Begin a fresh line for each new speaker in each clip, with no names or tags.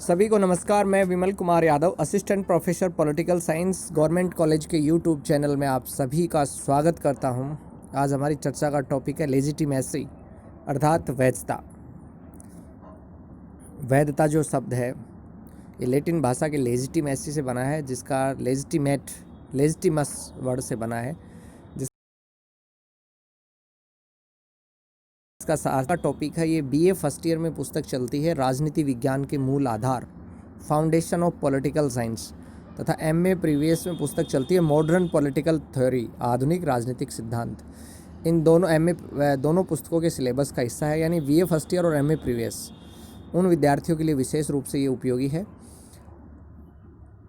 सभी को नमस्कार। मैं Vimal Kumar Yadav, assistant professor political science, government college के यूट्यूब चैनल में आप सभी का स्वागत करता हूं। आज हमारी चर्चा का टॉपिक है लेजिटिमेसी अर्थात वैधता। वैधता जो शब्द है ये लैटिन भाषा के लेजिटिमेसी से बना है, जिसका लेजिटिमस वर्ड से बना है। इसका सारा टॉपिक है, ये बीए फर्स्ट ईयर में पुस्तक चलती है, राजनीति विज्ञान के मूल आधार, फाउंडेशन ऑफ पॉलिटिकल साइंस, तथा एमए प्रीवियस में पुस्तक चलती है, मॉडर्न पॉलिटिकल थ्योरी, आधुनिक राजनीतिक सिद्धांत। इन दोनों पुस्तकों के सिलेबस का हिस्सा है, यानी बीए फर्स्ट ईयर और एमए प्रीवियस उन विद्यार्थियों के लिए विशेष रूप से ये उपयोगी है।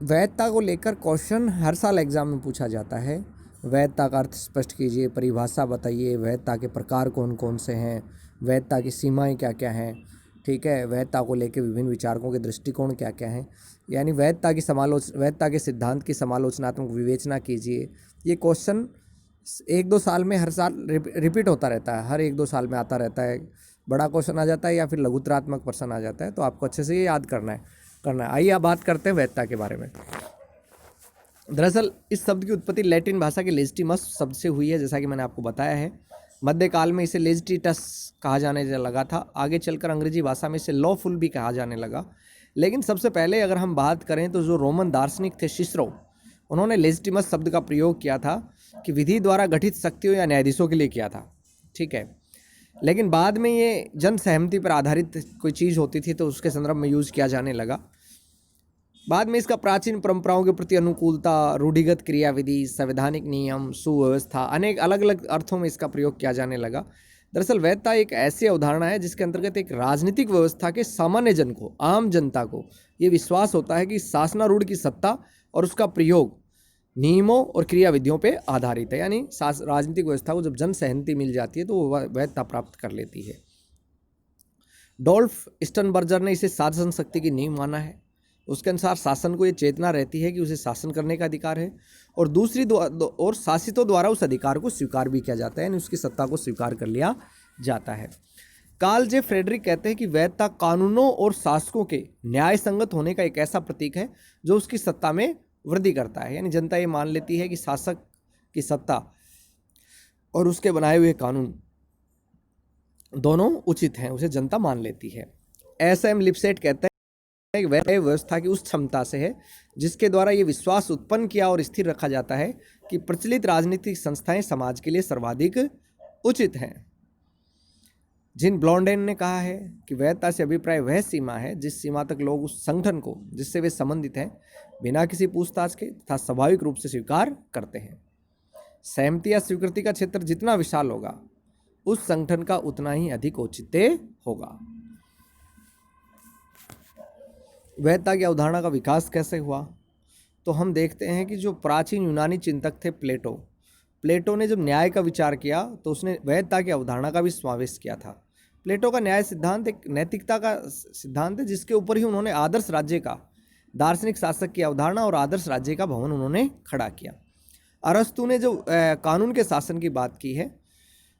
वैधता को लेकर क्वेश्चन हर साल एग्जाम में पूछा जाता है। वैधता का अर्थ स्पष्ट कीजिए, परिभाषा बताइए, वैधता के प्रकार कौन कौन से हैं, वैधता की सीमाएं क्या क्या हैं, ठीक है, वैधता को लेकर विभिन्न विचारकों के दृष्टिकोण क्या क्या हैं, यानी वैधता के सिद्धांत की समालोचनात्मक विवेचना कीजिए। ये क्वेश्चन 1-2 साल में हर साल रिपीट होता रहता है, हर 1-2 साल में आता रहता है। बड़ा क्वेश्चन आ जाता है या फिर लघुतरात्मक प्रश्न आ जाता है, तो आपको अच्छे से ये याद करना है। आइए अब बात करते हैं वैधता के बारे में। दरअसल इस शब्द की उत्पत्ति लैटिन भाषा के लेजिटिमस शब्द से हुई है, जैसा कि मैंने आपको बताया है। मध्यकाल में इसे लेजिटिटस कहा जाने लगा था, आगे चलकर अंग्रेजी भाषा में इसे लॉफुल भी कहा जाने लगा। लेकिन सबसे पहले अगर हम बात करें तो जो रोमन दार्शनिक थे सिसरो, उन्होंने लेजिटिमस शब्द का प्रयोग किया था कि विधि द्वारा गठित शक्तियों या न्यायाधीशों के लिए किया था, ठीक है। लेकिन बाद में ये जन सहमति पर आधारित कोई चीज़ होती थी तो उसके संदर्भ में यूज़ किया जाने लगा। बाद में इसका प्राचीन परंपराओं के प्रति अनुकूलता, रूढ़िगत क्रियाविधि, संवैधानिक नियम, सुव्यवस्था, अनेक अलग अलग अर्थों में इसका प्रयोग किया जाने लगा। दरअसल वैधता एक ऐसी अवधारणा है जिसके अंतर्गत एक राजनीतिक व्यवस्था के सामान्य जन को, आम जनता को ये विश्वास होता है कि शासनारूढ़ की सत्ता और उसका प्रयोग नियमों और क्रियाविधियों पर आधारित है। यानी राजनीतिक व्यवस्था को जब जन सहमति मिल जाती है तो वो वैधता प्राप्त कर लेती है। डोल्फ स्टनबर्जर ने इसे शासन शक्ति की नींव माना है। उसके अनुसार शासन को ये चेतना रहती है कि उसे शासन करने का अधिकार है और और शासितों द्वारा उस अधिकार को स्वीकार भी किया जाता है, यानी उसकी सत्ता को स्वीकार कर लिया जाता है। कार्ल जे फ्रेडरिक कहते हैं कि वैधता कानूनों और शासकों के न्याय संगत होने का एक ऐसा प्रतीक है जो उसकी सत्ता में वृद्धि करता है। यानी जनता ये मान लेती है कि शासक की सत्ता और उसके बनाए हुए कानून दोनों उचित हैं, उसे जनता मान लेती है। SM लिपसेट कहता है वह व्यवस्था की उस क्षमता से है जिसके द्वारा ये विश्वास उत्पन्न किया और स्थिर रखा जाता है कि प्रचलित राजनीतिक संस्थाएं समाज के लिए सर्वाधिक उचित हैं। जिन ब्लॉन्डेन ने कहा है कि वैधता से अभिप्राय वह सीमा है जिस सीमा तक लोग उस संगठन को जिससे वे संबंधित हैं बिना किसी पूछताछ के तथा स्वाभाविक रूप से स्वीकार करते हैं। सहमति या स्वीकृति का क्षेत्र जितना विशाल होगा उस संगठन का उतना ही अधिक औचित्य होगा। वैधता की अवधारणा का विकास कैसे हुआ, तो हम देखते हैं कि जो प्राचीन यूनानी चिंतक थे प्लेटो ने जब न्याय का विचार किया तो उसने वैधता की अवधारणा का भी समावेश किया था। प्लेटो का न्याय सिद्धांत एक नैतिकता का सिद्धांत है जिसके ऊपर ही उन्होंने आदर्श राज्य का, दार्शनिक शासक की अवधारणा और आदर्श राज्य का भवन उन्होंने खड़ा किया। अरस्तु ने जो कानून के शासन की बात की है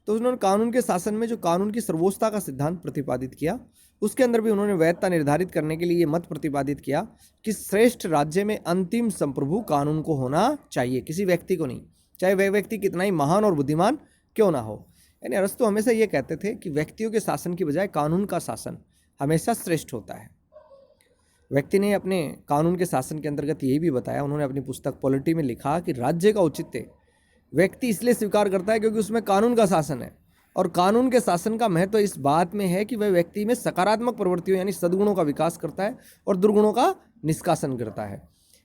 तो उन्होंने कानून के शासन में जो कानून की सर्वोच्चता का सिद्धांत प्रतिपादित किया, उसके अंदर भी उन्होंने वैधता निर्धारित करने के लिए ये मत प्रतिपादित किया कि श्रेष्ठ राज्य में अंतिम संप्रभु कानून को होना चाहिए, किसी व्यक्ति को नहीं, चाहे वह व्यक्ति कितना ही महान और बुद्धिमान क्यों ना हो। यानी अरस्तु हमेशा ये कहते थे कि व्यक्तियों के शासन की बजाय कानून का शासन हमेशा श्रेष्ठ होता है। व्यक्ति ने अपने कानून के शासन के अंतर्गत यही भी बताया, उन्होंने अपनी पुस्तक पॉलिटी में लिखा कि राज्य का औचित्य व्यक्ति इसलिए स्वीकार करता है क्योंकि उसमें कानून का शासन है, और कानून के शासन का महत्व इस बात में है कि वह व्यक्ति में सकारात्मक प्रवृत्तियों यानी सद्गुणों का विकास करता है और दुर्गुणों का निष्कासन करता है।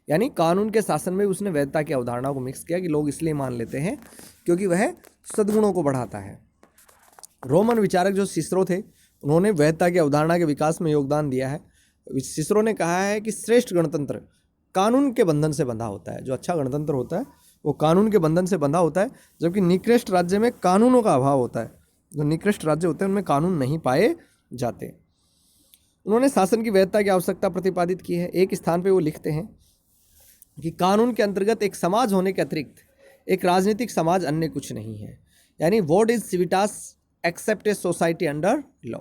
यानी कानून के शासन में उसने वैधता की अवधारणा को मिक्स किया कि लोग इसलिए मान लेते हैं क्योंकि वह सद्गुणों को बढ़ाता है। रोमन विचारक जो सिसरो थे, उन्होंने वैधता की अवधारणा के विकास में योगदान दिया है। सिसरो ने कहा है कि श्रेष्ठ गणतंत्र कानून के बंधन से बंधा होता है, जो अच्छा गणतंत्र होता है वो कानून के बंधन से बंधा होता है, जबकि निकृष्ट राज्य में कानूनों का अभाव होता है। जो निकृष्ट राज्य होते हैं उनमें कानून नहीं पाए जाते। उन्होंने शासन की वैधता की आवश्यकता प्रतिपादित की है। एक स्थान पे वो लिखते हैं कि कानून के अंतर्गत एक समाज होने के अतिरिक्त एक राजनीतिक समाज अन्य कुछ नहीं है। यानी what is civitas except a society under law.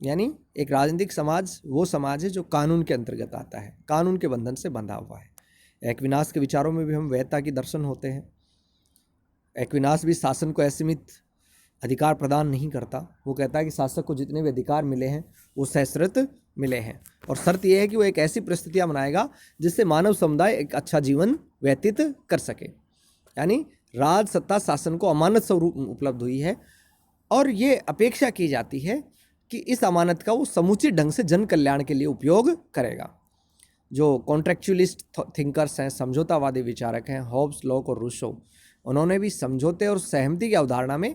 यानी एक राजनीतिक समाज वो समाज है जो कानून के अंतर्गत आता है, कानून के बंधन से बंधा हुआ है। एक्विनाश के विचारों में भी हम वैधता की दर्शन होते हैं। एक्विनाश भी शासन को असीमित अधिकार प्रदान नहीं करता। वो कहता है कि शासक को जितने भी अधिकार मिले हैं वो सशर्त मिले हैं, और शर्त यह है कि वो एक ऐसी परिस्थितियां बनाएगा जिससे मानव समुदाय एक अच्छा जीवन व्यतीत कर सके। यानी राज सत्ता शासन को अमानत स्वरूप उपलब्ध हुई है, और ये अपेक्षा की जाती है कि इस अमानत का वो समुचित ढंग से जन कल्याण के लिए उपयोग करेगा। जो कॉन्ट्रेक्चुअलिस्ट थिंकर्स हैं, समझौतावादी विचारक हैं, हॉब्स, लॉक और रूसो, उन्होंने भी समझौते और सहमति की अवधारणा में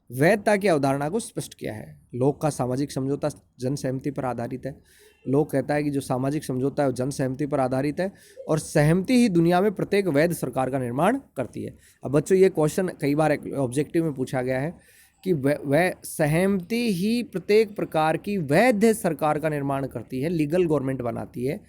वैधता की अवधारणा को स्पष्ट किया है। लोक का सामाजिक समझौता जन सहमति पर आधारित है। लोक कहता है कि जो सामाजिक समझौता है वो जन सहमति पर आधारित है, और सहमति ही दुनिया में प्रत्येक वैध सरकार का निर्माण करती है। अब बच्चों, ये क्वेश्चन कई बार ऑब्जेक्टिव में पूछा गया है कि वह सहमति ही प्रत्येक प्रकार की वैध सरकार का निर्माण करती है, लीगल गवर्नमेंट बनाती है,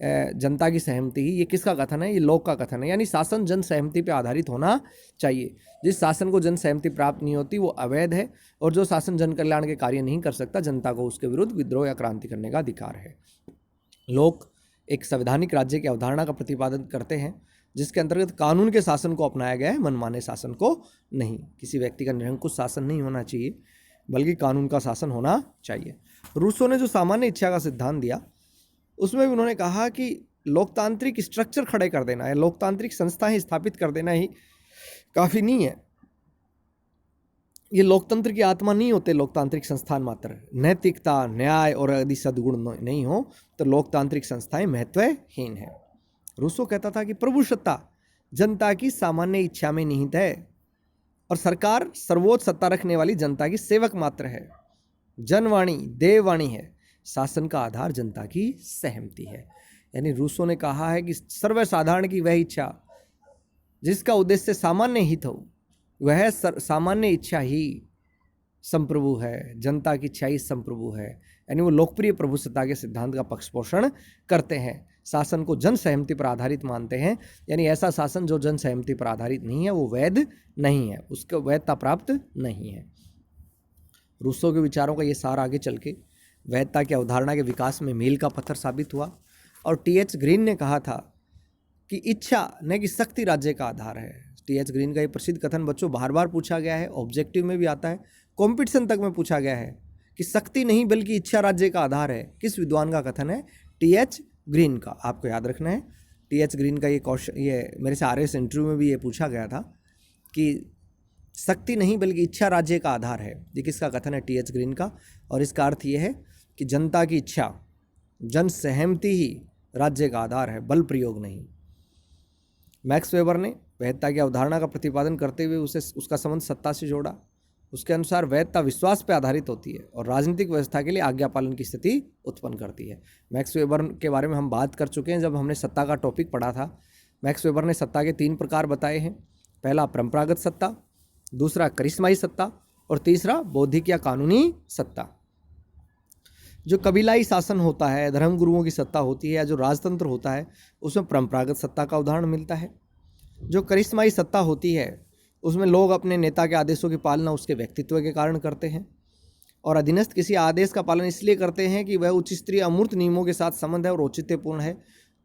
जनता की सहमति ही। ये किसका कथन है? ये लोक का कथन है। यानी शासन जन सहमति पर आधारित होना चाहिए। जिस शासन को जन सहमति प्राप्त नहीं होती वो अवैध है, और जो शासन जन कल्याण के कार्य नहीं कर सकता, जनता को उसके विरुद्ध विद्रोह या क्रांति करने का अधिकार है। लोक एक संवैधानिक राज्य की अवधारणा का प्रतिपादन करते हैं, जिसके अंतर्गत कानून के शासन को अपनाया गया है, मनमाने शासन को नहीं। किसी व्यक्ति का निरंकुश शासन नहीं होना चाहिए, बल्कि कानून का शासन होना चाहिए। रूसो ने जो सामान्य इच्छा का सिद्धांत दिया, उसमें भी उन्होंने कहा कि लोकतांत्रिक स्ट्रक्चर खड़े कर देना है, लोकतांत्रिक संस्थाएं स्थापित कर देना ही काफ़ी नहीं है। ये लोकतंत्र की आत्मा नहीं होते लोकतांत्रिक संस्थान मात्र। नैतिकता, न्याय और यदि सद्गुण नहीं हो तो लोकतांत्रिक संस्थाएं महत्वहीन है। रूसो कहता था कि प्रभुसत्ता जनता की सामान्य इच्छा में निहित है, और सरकार सर्वोच्च सत्ता रखने वाली जनता की सेवक मात्र है। जनवाणी देववाणी है, शासन का आधार जनता की सहमति है। यानी रूसो ने कहा है कि सर्वसाधारण की वह इच्छा जिसका उद्देश्य सामान्य हित हो, वह सामान्य इच्छा ही संप्रभु है, जनता की इच्छा ही संप्रभु है। यानी वो लोकप्रिय प्रभुसत्ता के सिद्धांत का पक्षपोषण करते हैं, शासन को जन सहमति पर आधारित मानते हैं। यानी ऐसा शासन जो जन सहमति पर आधारित नहीं है वो वैध नहीं है, उसको वैधता प्राप्त नहीं है। रूसो के विचारों का ये सार आगे चल के वैधता की अवधारणा के विकास में मील का पत्थर साबित हुआ। और टी.एच. ग्रीन ने कहा था कि इच्छा न कि शक्ति राज्य का आधार है। टी.एच. ग्रीन का ये प्रसिद्ध कथन बच्चों बार बार पूछा गया है, ऑब्जेक्टिव में भी आता है, कॉम्पिटिशन तक में पूछा गया है कि शक्ति नहीं बल्कि इच्छा राज्य का आधार है। किस विद्वान का कथन है? टी.एच. ग्रीन का। आपको याद रखना है, टी.एच. ग्रीन का ये क्वेश्चन, ये मेरे से आरएस इंटरव्यू में भी ये पूछा गया था कि शक्ति नहीं बल्कि इच्छा राज्य का आधार है। ये किसका कथन है? टी.एच. ग्रीन का। और इसका अर्थ ये है कि जनता की इच्छा, जन सहमति ही राज्य का आधार है, बल प्रयोग नहीं। मैक्स वेबर ने वैधता की अवधारणा का प्रतिपादन करते हुए उसका संबंध सत्ता से जोड़ा। उसके अनुसार वैधता विश्वास पर आधारित होती है और राजनीतिक व्यवस्था के लिए आज्ञा पालन की स्थिति उत्पन्न करती है। मैक्स वेबर के बारे में हम बात कर चुके हैं जब हमने सत्ता का टॉपिक पढ़ा था। मैक्स वेबर ने सत्ता के 3 प्रकार बताए हैं। पहला परंपरागत सत्ता, दूसरा करिश्माई सत्ता, और तीसरा बौद्धिक या कानूनी सत्ता। जो कबीलाई शासन होता है, धर्मगुरुओं की सत्ता होती है, या जो राजतंत्र होता है, उसमें परंपरागत सत्ता का उदाहरण मिलता है। जो करिश्माई सत्ता होती है उसमें लोग अपने नेता के आदेशों की पालना उसके व्यक्तित्व के कारण करते हैं, और अधीनस्थ किसी आदेश का पालन इसलिए करते हैं कि वह उच्च स्तरीय अमूर्त नियमों के साथ संबंध है और औचित्यपूर्ण है,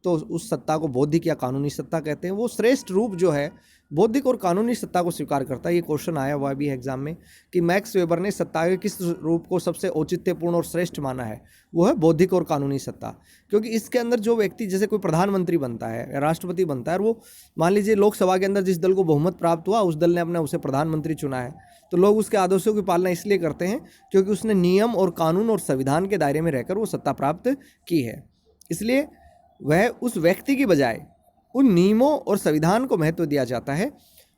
तो उस सत्ता को बौद्धिक या कानूनी सत्ता कहते हैं। वो श्रेष्ठ रूप जो है बौद्धिक और कानूनी सत्ता को स्वीकार करता है। ये क्वेश्चन आया हुआ भी है एग्जाम में कि मैक्स वेबर ने सत्ता के किस रूप को सबसे औचित्यपूर्ण और श्रेष्ठ माना है? वो है बौद्धिक और कानूनी सत्ता, क्योंकि इसके अंदर जो व्यक्ति, जैसे कोई प्रधानमंत्री बनता है या राष्ट्रपति बनता है, और वो मान लीजिए लोकसभा के अंदर जिस दल को बहुमत प्राप्त हुआ उस दल ने अपने उसे प्रधानमंत्री चुना है, तो लोग उसके आदेशों की पालना इसलिए करते हैं क्योंकि उसने नियम और कानून और संविधान के दायरे में रहकर वो सत्ता प्राप्त की है। इसलिए वह उस व्यक्ति की बजाय उन नियमों और संविधान को महत्व दिया जाता है,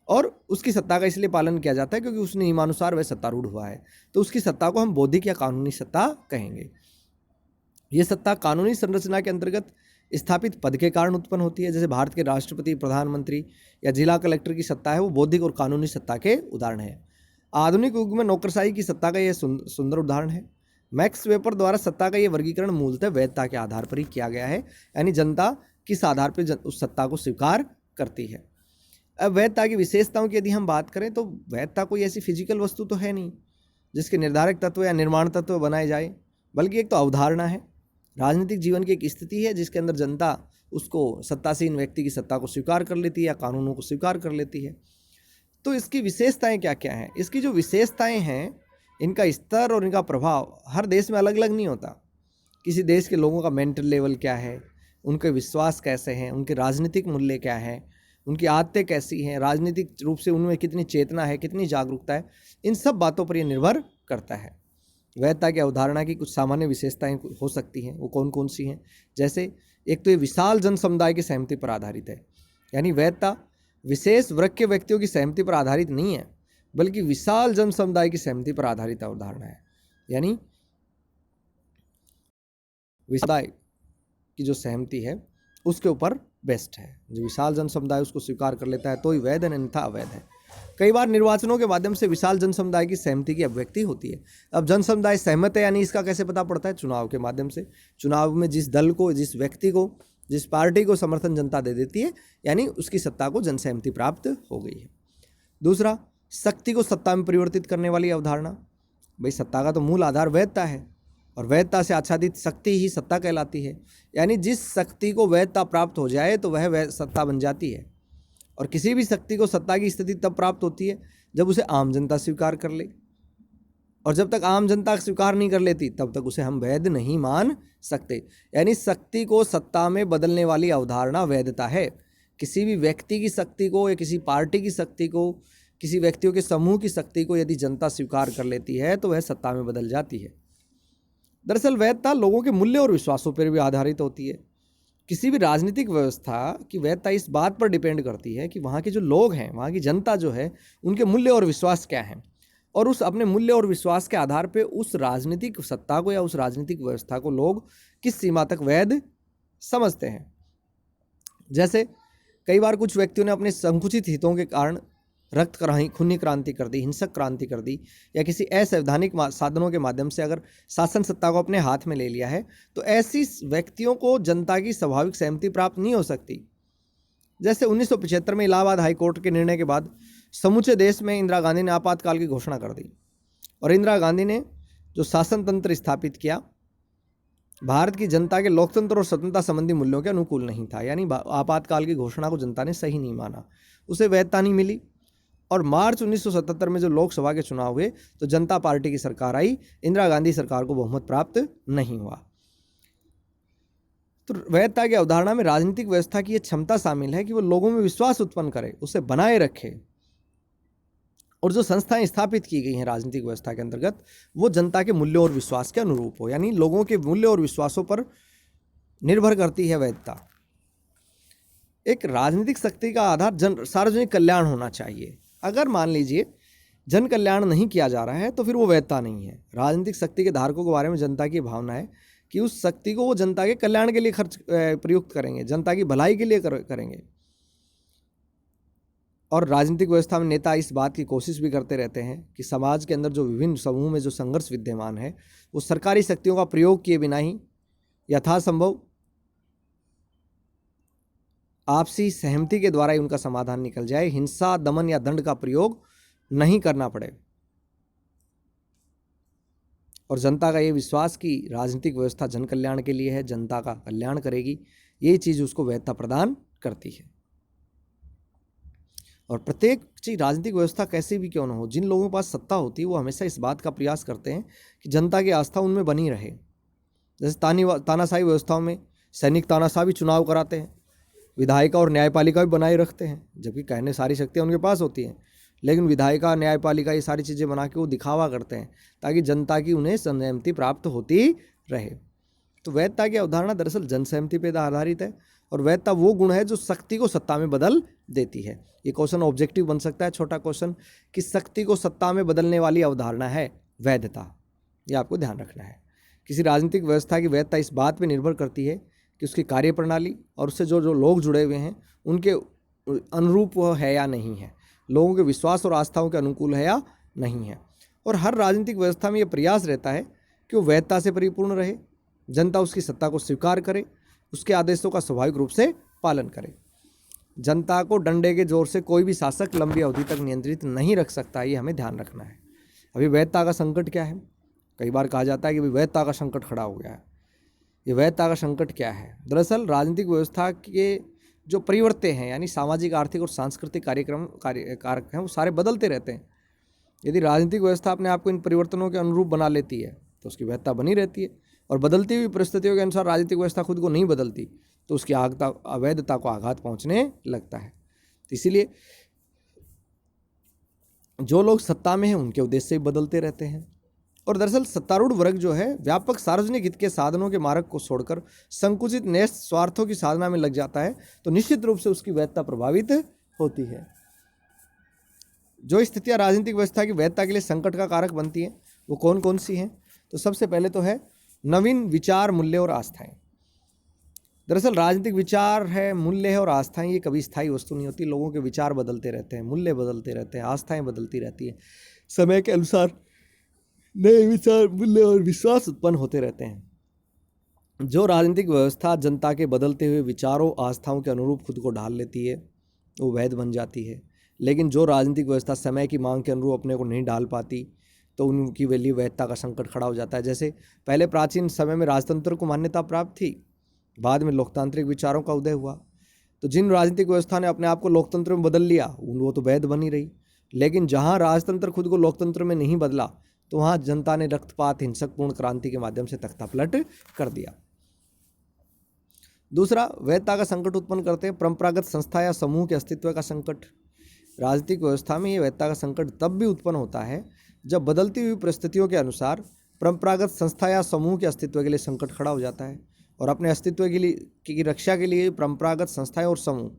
और उसकी सत्ता का इसलिए पालन किया जाता है क्योंकि उस नियमानुसार वह सत्तारूढ़ हुआ है। तो उसकी सत्ता को हम बौद्धिक या कानूनी सत्ता कहेंगे। ये सत्ता कानूनी संरचना के अंतर्गत स्थापित पद के कारण उत्पन्न होती है। जैसे भारत के राष्ट्रपति, प्रधानमंत्री या जिला कलेक्टर की सत्ता है, वो बौद्धिक और कानूनी सत्ता के उदाहरण है। आधुनिक युग में नौकरशाही की सत्ता का यह सुंदर उदाहरण है। मैक्स वेबर द्वारा सत्ता का ये वर्गीकरण मूलतः वैधता के आधार पर ही किया गया है, यानी जनता किस आधार पर उस सत्ता को स्वीकार करती है। अब वैधता की विशेषताओं की यदि हम बात करें तो वैधता कोई ऐसी फिजिकल वस्तु तो है नहीं जिसके निर्धारक तत्व या निर्माण तत्व बनाए जाए। बल्कि एक तो अवधारणा है, राजनीतिक जीवन की एक स्थिति है जिसके अंदर जनता उसको सत्तासीन व्यक्ति की सत्ता को स्वीकार कर लेती है या कानूनों को स्वीकार कर लेती है। तो इसकी विशेषताएं क्या क्या हैं? इसकी जो विशेषताएं हैं, इनका स्तर और इनका प्रभाव हर देश में अलग अलग नहीं होता। किसी देश के लोगों का मेंटल लेवल क्या है, उनके विश्वास कैसे हैं, उनके राजनीतिक मूल्य क्या हैं, उनकी आदतें कैसी हैं, राजनीतिक रूप से उनमें कितनी चेतना है, कितनी जागरूकता है, इन सब बातों पर यह निर्भर करता है। वैधता की अवधारणा की कुछ सामान्य विशेषताएं हो सकती हैं, वो कौन कौन सी हैं? जैसे एक तो ये विशाल जन समुदाय की सहमति पर आधारित है, यानी वैधता विशेष वर्ग के व्यक्तियों की सहमति पर आधारित नहीं है, बल्कि विशाल जन समुदाय की सहमति पर आधारित अवधारणा है। यानी समुदाय की जो सहमति है उसके ऊपर बेस्ट है। जो विशाल जन समुदाय उसको स्वीकार कर लेता है तो ही वैध है, अन्यथा अवैध है। कई बार निर्वाचनों के माध्यम से विशाल जन समुदाय की सहमति की अभिव्यक्ति होती है। अब जन समुदाय सहमत है यानी इसका कैसे पता पड़ता है? चुनाव के माध्यम से। चुनाव में जिस दल को, जिस व्यक्ति को, जिस पार्टी को समर्थन जनता दे देती है, यानी उसकी सत्ता को जन सहमति प्राप्त हो गई है। दूसरा, शक्ति को सत्ता में परिवर्तित करने वाली अवधारणा। भाई सत्ता का तो मूल आधार वैधता है और वैधता से आच्छादित शक्ति ही सत्ता कहलाती है। यानी जिस शक्ति को वैधता प्राप्त हो जाए तो वह सत्ता बन जाती है। और किसी भी शक्ति को सत्ता की स्थिति तब प्राप्त होती है जब उसे आम जनता स्वीकार कर ले, और जब तक आम जनता स्वीकार नहीं कर लेती तब तक उसे हम वैध नहीं मान सकते। यानी शक्ति को सत्ता में बदलने वाली अवधारणा वैधता है। किसी भी व्यक्ति की शक्ति को या किसी पार्टी की शक्ति को, किसी व्यक्तियों के समूह की शक्ति को यदि जनता स्वीकार कर लेती है तो वह सत्ता में बदल जाती है। दरअसल वैधता लोगों के मूल्य और विश्वासों पर भी आधारित होती है। किसी भी राजनीतिक व्यवस्था की वैधता इस बात पर डिपेंड करती है कि वहाँ के जो लोग हैं, वहाँ की जनता जो है, उनके मूल्य और विश्वास क्या हैं, और उस अपने मूल्य और विश्वास के आधार पर उस राजनीतिक सत्ता को या उस राजनीतिक व्यवस्था को लोग किस सीमा तक वैध समझते हैं। जैसे कई बार कुछ व्यक्तियों ने अपने संकुचित हितों के कारण खूनी क्रांति कर दी, हिंसक क्रांति कर दी, या किसी असंवैधानिक साधनों के माध्यम से अगर शासन सत्ता को अपने हाथ में ले लिया है, तो ऐसी व्यक्तियों को जनता की स्वाभाविक सहमति प्राप्त नहीं हो सकती। जैसे 1975 में इलाहाबाद हाई कोर्ट के निर्णय के बाद समूचे देश में इंदिरा गांधी ने आपातकाल की घोषणा कर दी, और इंदिरा गांधी ने जो शासन तंत्र स्थापित किया भारत की जनता के लोकतंत्र और स्वतंत्रता संबंधी मूल्यों के अनुकूल नहीं था। यानी आपातकाल की घोषणा को जनता ने सही नहीं माना, उसे वैधता नहीं मिली। और मार्च 1977 में जो लोकसभा के चुनाव हुए तो जनता पार्टी की सरकार आई, इंदिरा गांधी सरकार को बहुमत प्राप्त नहीं हुआ। तो वैधता की अवधारणा में राजनीतिक व्यवस्था की यह क्षमता शामिल है कि वो लोगों में विश्वास उत्पन्न करे, उसे बनाए रखे, और जो संस्थाएं स्थापित की गई हैं राजनीतिक व्यवस्था के अंतर्गत वो जनता के मूल्यों और विश्वास के अनुरूप हो। यानी लोगों के मूल्य और विश्वासों पर निर्भर करती है वैधता। एक राजनीतिक शक्ति का आधार सार्वजनिक कल्याण होना चाहिए। अगर मान लीजिए जन कल्याण नहीं किया जा रहा है तो फिर वो वैधता नहीं है। राजनीतिक शक्ति के धारकों के बारे में जनता की भावना है कि उस शक्ति को वो जनता के कल्याण के लिए प्रयुक्त करेंगे, जनता की भलाई के लिए करेंगे। और राजनीतिक व्यवस्था में नेता इस बात की कोशिश भी करते रहते हैं कि समाज के अंदर जो विभिन्न समूह में जो संघर्ष विद्यमान है वो सरकारी शक्तियों का प्रयोग किए बिना ही यथासंभव आपसी सहमति के द्वारा ही उनका समाधान निकल जाए, हिंसा, दमन या दंड का प्रयोग नहीं करना पड़े। और जनता का ये विश्वास कि राजनीतिक व्यवस्था जन कल्याण के लिए है, जनता का कल्याण करेगी, ये चीज़ उसको वैधता प्रदान करती है। और प्रत्येक चीज राजनीतिक व्यवस्था कैसे भी क्यों न हो, जिन लोगों के पास सत्ता होती है वो हमेशा इस बात का प्रयास करते हैं कि जनता की आस्था उनमें बनी रहे। जैसे तानाशाही व्यवस्थाओं में सैनिक तानाशाह भी चुनाव कराते हैं, विधायिका और न्यायपालिका भी बनाए रखते हैं, जबकि कहने सारी शक्तियाँ उनके पास होती हैं, लेकिन विधायिका, न्यायपालिका ये सारी चीज़ें बना के वो दिखावा करते हैं ताकि जनता की उन्हें सहमति प्राप्त होती रहे। तो वैधता की अवधारणा दरअसल जनसहमति पर आधारित है, और वैधता वो गुण है जो शक्ति को सत्ता में बदल देती है। ये क्वेश्चन ऑब्जेक्टिव बन सकता है, छोटा क्वेश्चन, कि शक्ति को सत्ता में बदलने वाली अवधारणा है वैधता। ये आपको ध्यान रखना है। किसी राजनीतिक व्यवस्था की वैधता इस बात पर निर्भर करती है कि उसकी कार्यप्रणाली और उससे जो लोग जुड़े हुए हैं उनके अनुरूप वह है या नहीं है, लोगों के विश्वास और आस्थाओं के अनुकूल है या नहीं है। और हर राजनीतिक व्यवस्था में यह प्रयास रहता है कि वो वैधता से परिपूर्ण रहे, जनता उसकी सत्ता को स्वीकार करे, उसके आदेशों का स्वाभाविक रूप से पालन करे। जनता को डंडे के जोर से कोई भी शासक लंबी अवधि तक नियंत्रित नहीं रख सकता, ये हमें ध्यान रखना है। अभी वैधता का संकट क्या है? कई बार कहा जाता है कि भाई वैधता का संकट खड़ा हो गया है। ये वैधता का संकट क्या है? दरअसल राजनीतिक व्यवस्था के जो परिवर्तन हैं, यानी सामाजिक, आर्थिक और सांस्कृतिक कारक हैं, वो सारे बदलते रहते हैं। यदि राजनीतिक व्यवस्था अपने आप को इन परिवर्तनों के अनुरूप बना लेती है तो उसकी वैधता बनी रहती है, और बदलती हुई परिस्थितियों के अनुसार राजनीतिक व्यवस्था खुद को नहीं बदलती तो उसकी अवैधता को आघात पहुंचने लगता है। तो इसीलिए जो लोग सत्ता में हैं उनके उद्देश्य भी बदलते रहते हैं। और दरअसल सत्तारूढ़ वर्ग जो है व्यापक सार्वजनिक हित के साधनों के मार्ग को छोड़कर संकुचित न्यस्त स्वार्थों की साधना में लग जाता है तो निश्चित रूप से उसकी वैधता प्रभावित होती है। जो स्थितियां राजनीतिक व्यवस्था की वैधता के लिए संकट का कारक बनती हैं वो कौन कौन सी हैं? तो सबसे पहले तो है नवीन विचार, मूल्य और आस्थाएं। दरअसल राजनीतिक विचार है, मूल्य है और आस्थाएं, ये कभी स्थायी वस्तु नहीं होती। लोगों के विचार बदलते रहते हैं, मूल्य बदलते रहते हैं, आस्थाएं बदलती रहती हैं। समय के अनुसार नए विचार, मूल्य और विश्वास उत्पन्न होते रहते हैं। जो राजनीतिक व्यवस्था जनता के बदलते हुए विचारों, आस्थाओं के अनुरूप खुद को ढाल लेती है वो वैध बन जाती है। लेकिन जो राजनीतिक व्यवस्था समय की मांग के अनुरूप अपने को नहीं ढाल पाती तो उनकी लिए वैधता का संकट खड़ा हो जाता है। जैसे पहले प्राचीन समय में राजतंत्र को मान्यता प्राप्त थी, बाद में लोकतांत्रिक विचारों का उदय हुआ, तो जिन राजनीतिक व्यवस्था ने अपने आप को लोकतंत्र में बदल लिया वो तो वैध बनी रही। लेकिन जहाँ राजतंत्र खुद को लोकतंत्र में नहीं बदला तो वहाँ जनता ने रक्तपात, हिंसकपूर्ण क्रांति के माध्यम से तख्तापलट कर दिया। दूसरा, वैधता का संकट उत्पन्न करते हैं परंपरागत संस्था या समूह के अस्तित्व का संकट। राजनीतिक व्यवस्था में ये वैधता का संकट तब भी उत्पन्न होता है जब बदलती हुई परिस्थितियों के अनुसार परंपरागत संस्था या समूह के अस्तित्व के लिए संकट खड़ा हो जाता है, और अपने अस्तित्व के लिए की रक्षा के लिए परंपरागत संस्थाएं और समूह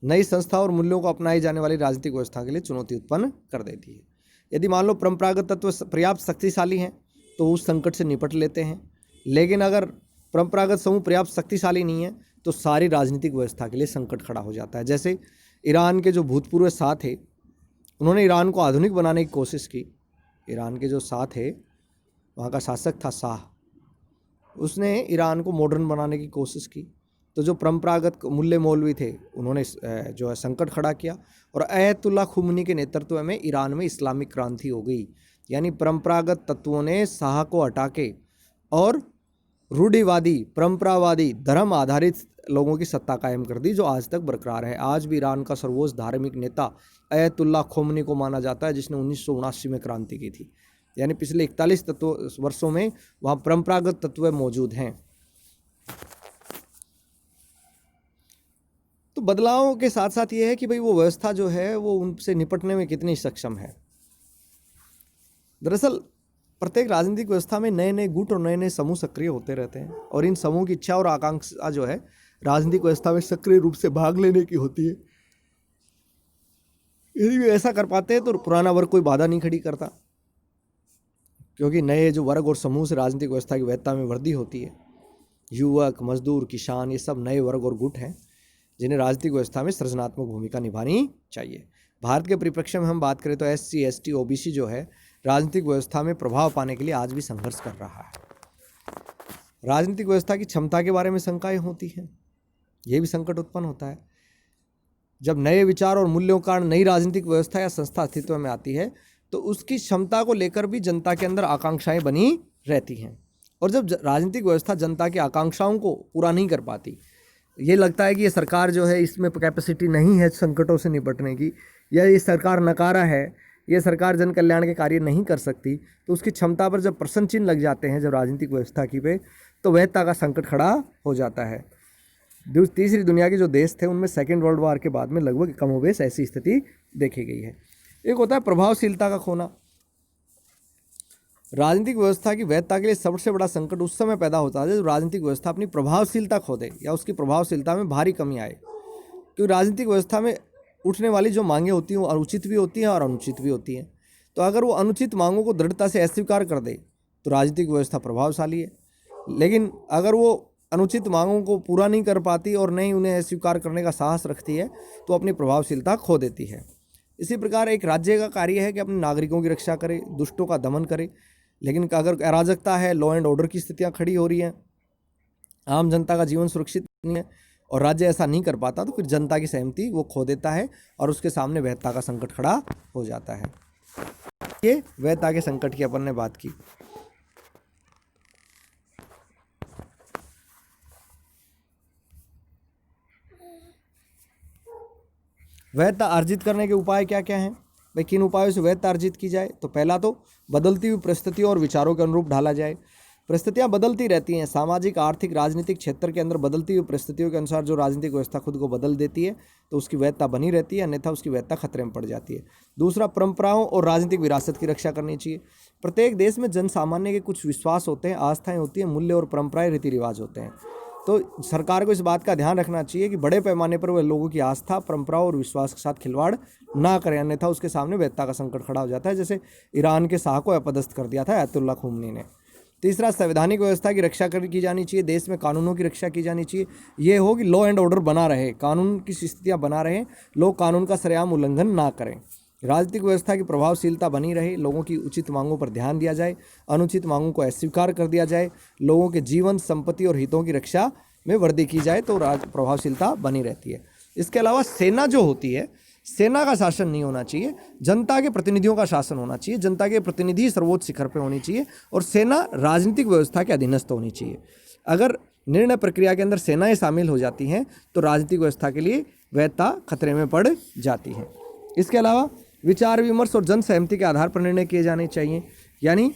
नई संस्था और मूल्यों को अपनाई जाने वाली राजनीतिक व्यवस्था के लिए चुनौती उत्पन्न कर देती है। यदि मान लो परंपरागत तत्व पर्याप्त शक्तिशाली हैं तो उस संकट से निपट लेते हैं, लेकिन अगर परंपरागत समूह पर्याप्त शक्तिशाली नहीं है तो सारी राजनीतिक व्यवस्था के लिए संकट खड़ा हो जाता है। जैसे ईरान के जो भूतपूर्व शाह थे, उन्होंने ईरान को आधुनिक बनाने की कोशिश की। ईरान के जो शाह थे, वहाँ का शासक था शाह, उसने ईरान को मॉडर्न बनाने की कोशिश की। तो जो परंपरागत मूल्य मौलवी थे उन्होंने जो है संकट खड़ा किया, और अयतुल्ला खुमनी के नेतृत्व में ईरान में इस्लामिक क्रांति हो गई। यानी परंपरागत तत्वों ने शाह को हटा के और रूढ़िवादी, परंपरावादी, धर्म आधारित लोगों की सत्ता कायम कर दी, जो आज तक बरकरार है। आज भी ईरान का सर्वोच्च धार्मिक नेता अयतुल्ला खुमनी को माना जाता है, जिसने 1979 में क्रांति की थी। यानी पिछले 41 वर्षों में वहाँ परंपरागत तत्व मौजूद हैं। तो बदलावों के साथ साथ ये है कि भाई वो व्यवस्था जो है वो उनसे निपटने में कितनी सक्षम है। दरअसल प्रत्येक राजनीतिक व्यवस्था में नए नए गुट और नए नए समूह सक्रिय होते रहते हैं, और इन समूह की इच्छा और आकांक्षा जो है राजनीतिक व्यवस्था में सक्रिय रूप से भाग लेने की होती है। यदि वे ऐसा कर पाते हैं तो पुराना वर्ग कोई बाधा नहीं खड़ी करता, क्योंकि नए जो वर्ग और समूह से राजनीतिक व्यवस्था की वैधता में वृद्धि होती है। युवक, मजदूर, किसान, ये सब नए वर्ग और गुट हैं जिन्हें राजनीतिक व्यवस्था में सृजनात्मक भूमिका निभानी चाहिए। भारत के परिप्रेक्ष्य में हम बात करें तो SC, ST, OBC जो है राजनीतिक व्यवस्था में प्रभाव पाने के लिए आज भी संघर्ष कर रहा है। राजनीतिक व्यवस्था की क्षमता के बारे में शंकाएं होती हैं, ये भी संकट उत्पन्न होता है। जब नए विचार और मूल्यों का नई राजनीतिक व्यवस्था या संस्था अस्तित्व में आती है तो उसकी क्षमता को लेकर भी जनता के अंदर आकांक्षाएं बनी रहती हैं, और जब राजनीतिक व्यवस्था जनता की आकांक्षाओं को पूरा नहीं कर पाती, ये लगता है कि ये सरकार जो है इसमें कैपेसिटी नहीं है संकटों से निपटने की, या ये सरकार नकारा है, ये सरकार जन कल्याण के कार्य नहीं कर सकती, तो उसकी क्षमता पर जब प्रश्न चिन्ह लग जाते हैं जब राजनीतिक व्यवस्था की पे, तो वैधता का संकट खड़ा हो जाता है। तीसरी दुनिया के जो देश थे उनमें सेकेंड वर्ल्ड वॉर के बाद में लगभग कमोबेश ऐसी स्थिति देखी गई है। एक होता है प्रभावशीलता का खोना। राजनीतिक व्यवस्था की वैधता के लिए सबसे बड़ा संकट उस समय पैदा होता है जब राजनीतिक व्यवस्था अपनी प्रभावशीलता खो दे या उसकी प्रभावशीलता में भारी कमी आए। क्योंकि राजनीतिक व्यवस्था में उठने वाली जो मांगें होती हैं वो उचित भी होती हैं और अनुचित भी होती हैं। तो अगर वो अनुचित मांगों को दृढ़ता से अस्वीकार कर दे तो राजनीतिक व्यवस्था प्रभावशाली है, लेकिन अगर वो अनुचित मांगों को पूरा नहीं कर पाती और नहीं उन्हें स्वीकार करने का साहस रखती है तो अपनी प्रभावशीलता खो देती है। इसी प्रकार एक राज्य का कार्य है कि अपने नागरिकों की रक्षा करे, दुष्टों का दमन करे, लेकिन अगर अराजकता है, लॉ एंड ऑर्डर की स्थितियां खड़ी हो रही हैं, आम जनता का जीवन सुरक्षित नहीं है और राज्य ऐसा नहीं कर पाता तो फिर जनता की सहमति वो खो देता है और उसके सामने वैधता का संकट खड़ा हो जाता है। ये वैधता के संकट की अपन ने बात की। वैधता अर्जित करने के उपाय क्या क्या हैं? भाई किन उपायों से वैधता अर्जित की जाए? तो पहला तो बदलती हुई परिस्थितियों और विचारों के अनुरूप ढाला जाए। परिस्थितियां बदलती रहती हैं, सामाजिक, आर्थिक, राजनीतिक क्षेत्र के अंदर बदलती हुई परिस्थितियों के अनुसार जो राजनीतिक व्यवस्था खुद को बदल देती है तो उसकी वैधता बनी रहती है, अन्यथा उसकी वैधता खतरे में पड़ जाती है। दूसरा, परंपराओं और राजनीतिक विरासत की रक्षा करनी चाहिए। प्रत्येक देश में जन सामान्य के कुछ विश्वास होते हैं, आस्थाएं होती हैं, मूल्य और परंपराएं, रीति रिवाज होते हैं। तो सरकार को इस बात का ध्यान रखना चाहिए कि बड़े पैमाने पर वह लोगों की आस्था, परंपराओं और विश्वास के साथ खिलवाड़ ना करें, अन्यथा उसके सामने वैधता का संकट खड़ा हो जाता है, जैसे ईरान के शाह को अपदस्थ कर दिया था अयतुल्ला खुमनी ने। तीसरा, संवैधानिक व्यवस्था की रक्षा की जानी चाहिए, देश में कानूनों की रक्षा की जानी चाहिए। ये हो कि लॉ एंड ऑर्डर बना रहे, कानून की स्थितियाँ बना रहे, लोग कानून का सरेआम उल्लंघन ना करें। राजनीतिक व्यवस्था की प्रभावशीलता बनी रहे, लोगों की उचित मांगों पर ध्यान दिया जाए, अनुचित मांगों को अस्वीकार कर दिया जाए, लोगों के जीवन, संपत्ति और हितों की रक्षा में वृद्धि की जाए तो प्रभावशीलता बनी रहती है। इसके अलावा सेना जो होती है, सेना का शासन नहीं होना चाहिए, जनता के प्रतिनिधियों का शासन होना चाहिए। जनता के प्रतिनिधि सर्वोच्च शिखर पर होनी चाहिए और सेना राजनीतिक व्यवस्था के अधीनस्थ होनी चाहिए। अगर निर्णय प्रक्रिया के अंदर सेनाएं शामिल हो जाती हैं तो राजनीतिक व्यवस्था के लिए वैधता खतरे में पड़ जाती है। इसके अलावा विचार विमर्श और जन सहमति के आधार पर निर्णय किए जाने चाहिए, यानी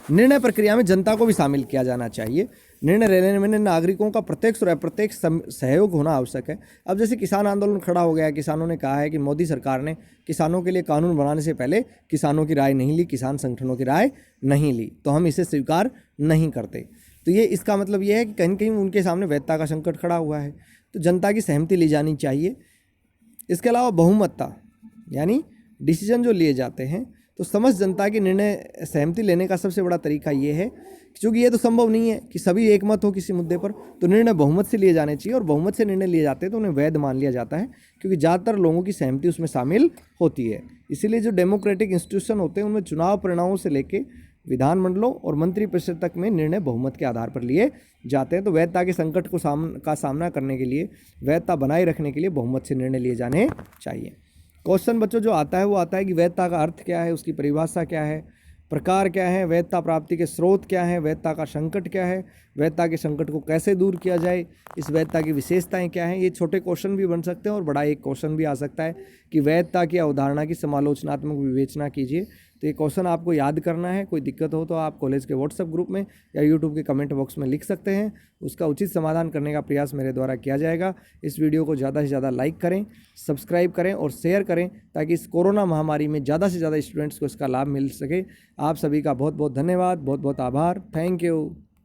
निर्णय प्रक्रिया में जनता को भी शामिल किया जाना चाहिए। निर्णय लेने में नागरिकों का प्रत्यक्ष और अप्रत्यक्ष सहयोग होना आवश्यक है। अब जैसे किसान आंदोलन खड़ा हो गया, किसानों ने कहा है कि मोदी सरकार ने किसानों के लिए कानून बनाने से पहले किसानों की राय नहीं ली, किसान संगठनों की राय नहीं ली, तो हम इसे स्वीकार नहीं करते। तो ये इसका मतलब ये है कि कहीं कहीं उनके सामने वैधता का संकट खड़ा हुआ है, तो जनता की सहमति ली जानी चाहिए। इसके अलावा बहुमतता, यानी डिसीजन जो लिए जाते हैं तो समस्त जनता की निर्णय सहमति लेने का सबसे बड़ा तरीका ये है, क्योंकि ये तो संभव नहीं है कि सभी एकमत हो किसी मुद्दे पर, तो निर्णय बहुमत से लिए जाने चाहिए और बहुमत से निर्णय लिए जाते हैं तो उन्हें वैध मान लिया जाता है, क्योंकि ज़्यादातर लोगों की सहमति उसमें शामिल होती है। इसीलिए जो डेमोक्रेटिक इंस्टीट्यूशन होते हैं उनमें चुनाव परिणामों से लेके विधानमंडलों और मंत्रिपरिषद तक में निर्णय बहुमत के आधार पर लिए जाते हैं। तो वैधता के संकट को सामना करने के लिए, वैधता बनाए रखने के लिए बहुमत से निर्णय लिए जाने चाहिए। क्वेश्चन बच्चों जो आता है वो आता है कि वैधता का अर्थ क्या है, उसकी परिभाषा क्या है, प्रकार क्या है, वैधता प्राप्ति के स्रोत क्या है, वैधता का संकट क्या है, वैधता के संकट को कैसे दूर किया जाए, इस वैधता की विशेषताएं क्या हैं। ये छोटे क्वेश्चन भी बन सकते हैं और बड़ा एक क्वेश्चन भी आ सकता है कि वैधता की अवधारणा की समालोचनात्मक विवेचना कीजिए। तो ये क्वेश्चन आपको याद करना है। कोई दिक्कत हो तो आप कॉलेज के व्हाट्सएप ग्रुप में या यूट्यूब के कमेंट बॉक्स में लिख सकते हैं, उसका उचित समाधान करने का प्रयास मेरे द्वारा किया जाएगा। इस वीडियो को ज़्यादा से ज़्यादा लाइक करें, सब्सक्राइब करें और शेयर करें, ताकि इस कोरोना महामारी में ज़्यादा से ज़्यादा स्टूडेंट्स को इसका लाभ मिल सके। आप सभी का बहुत बहुत धन्यवाद, बहुत बहुत आभार। Thank you.